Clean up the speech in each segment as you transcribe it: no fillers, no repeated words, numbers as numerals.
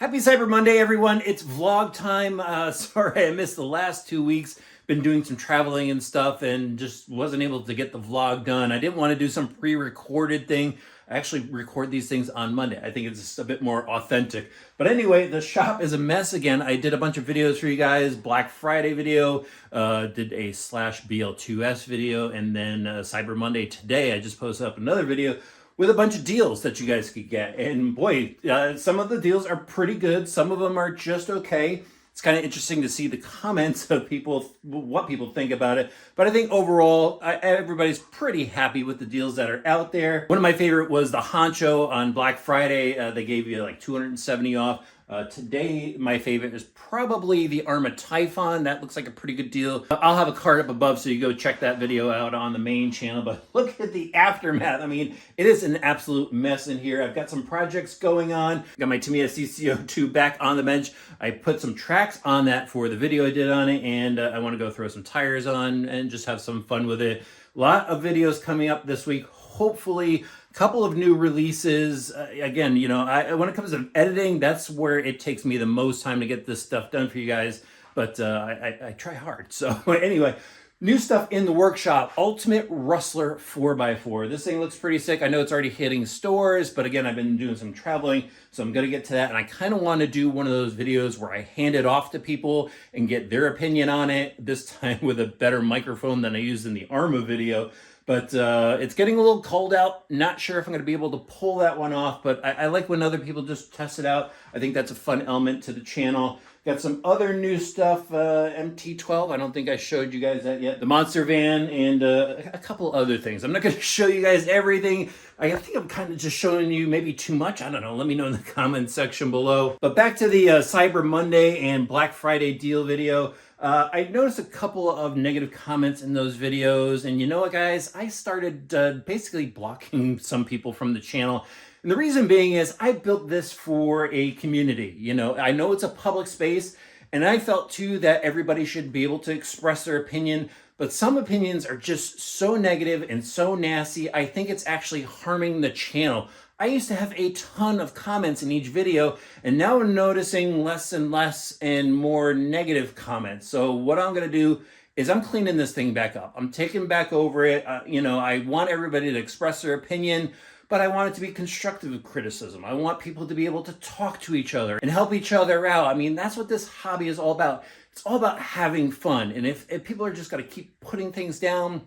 Happy Cyber Monday, everyone. It's vlog time. Sorry I missed the last 2 weeks. Been doing some traveling and stuff and just wasn't able to get the vlog done. I didn't want to do some pre-recorded thing. I actually record these things on Monday. I think it's just a bit more authentic. But anyway, the shop is a mess again. I did a bunch of videos for you guys. Black Friday video, did a /BL2S video, and then Cyber Monday today, I just posted up another video with a bunch of deals that you guys could get. And boy, some of the deals are pretty good. Some of them are just okay. It's kind of interesting to see the comments of people, what people think about it. But I think overall, everybody's pretty happy with the deals that are out there. One of my favorite was the Honcho on Black Friday. They gave you like 270 off. Today, my favorite is probably the Arrma Typhon. That looks like a pretty good deal. I'll have a card up above so you go check that video out on the main channel. But look at the aftermath. I mean, it is an absolute mess in here. I've got some projects going on. Got my Tamiya CC02 back on the bench. I put some tracks on that for the video I did on it, and I want to go throw some tires on and just have some fun with it. A lot of videos coming up this week. Hopefully, a couple of new releases. Again, you know, when it comes to editing, that's where it takes me the most time to get this stuff done for you guys. But I try hard. So anyway, new stuff in the workshop. Ultimate Rustler 4x4. This thing looks pretty sick. I know it's already hitting stores, but again, I've been doing some traveling, so I'm going to get to that. And I kind of want to do one of those videos where I hand it off to people and get their opinion on it, this time with a better microphone than I used in the Arrma video. But it's getting a little cold out. Not sure if I'm going to be able to pull that one off, but I like when other people just test it out. I think that's a fun element to the channel. Got some other new stuff, MT12. I don't think I showed you guys that yet. The Monster Van and a couple other things. I'm not going to show you guys everything. I think I'm kind of just showing you maybe too much. I don't know. Let me know in the comments section below. But back to the Cyber Monday and Black Friday deal video. I noticed a couple of negative comments in those videos, and you know what, guys? I started basically blocking some people from the channel. And the reason being is I built this for a community. You know, I know it's a public space, and I felt too that everybody should be able to express their opinion, but some opinions are just so negative and so nasty, I think it's actually harming the channel. I used to have a ton of comments in each video, and now I'm noticing less and less and more negative comments. So what I'm going to do is I'm cleaning this thing back up. I'm taking back over it. You know, I want everybody to express their opinion, but I want it to be constructive criticism. I want people to be able to talk to each other and help each other out. I mean, that's what this hobby is all about. It's all about having fun. And if people are just going to keep putting things down,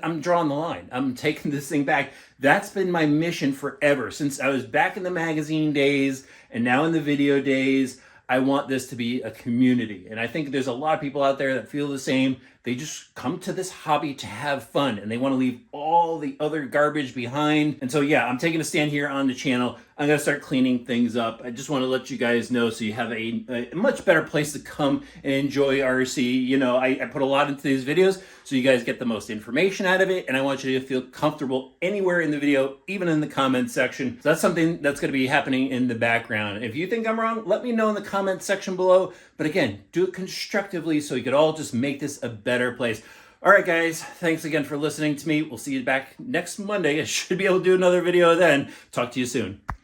I'm drawing the line. I'm taking this thing back. That's been my mission forever. Since I was back in the magazine days and now in the video days, I want this to be a community. And I think there's a lot of people out there that feel the same. They just come to this hobby to have fun, and they want to leave all the other garbage behind. And so, yeah, I'm taking a stand here on the channel. I'm going to start cleaning things up. I just want to let you guys know so you have a much better place to come and enjoy RC. You know, I put a lot into these videos so you guys get the most information out of it, and I want you to feel comfortable anywhere in the video, even in the comments section. So that's something that's going to be happening in the background. If you think I'm wrong, let me know in the comments section below. But again, do it constructively so you could all just make this a better place. All right, guys, thanks again for listening to me. We'll see you back next Monday. I should be able to do another video then. Talk to you soon.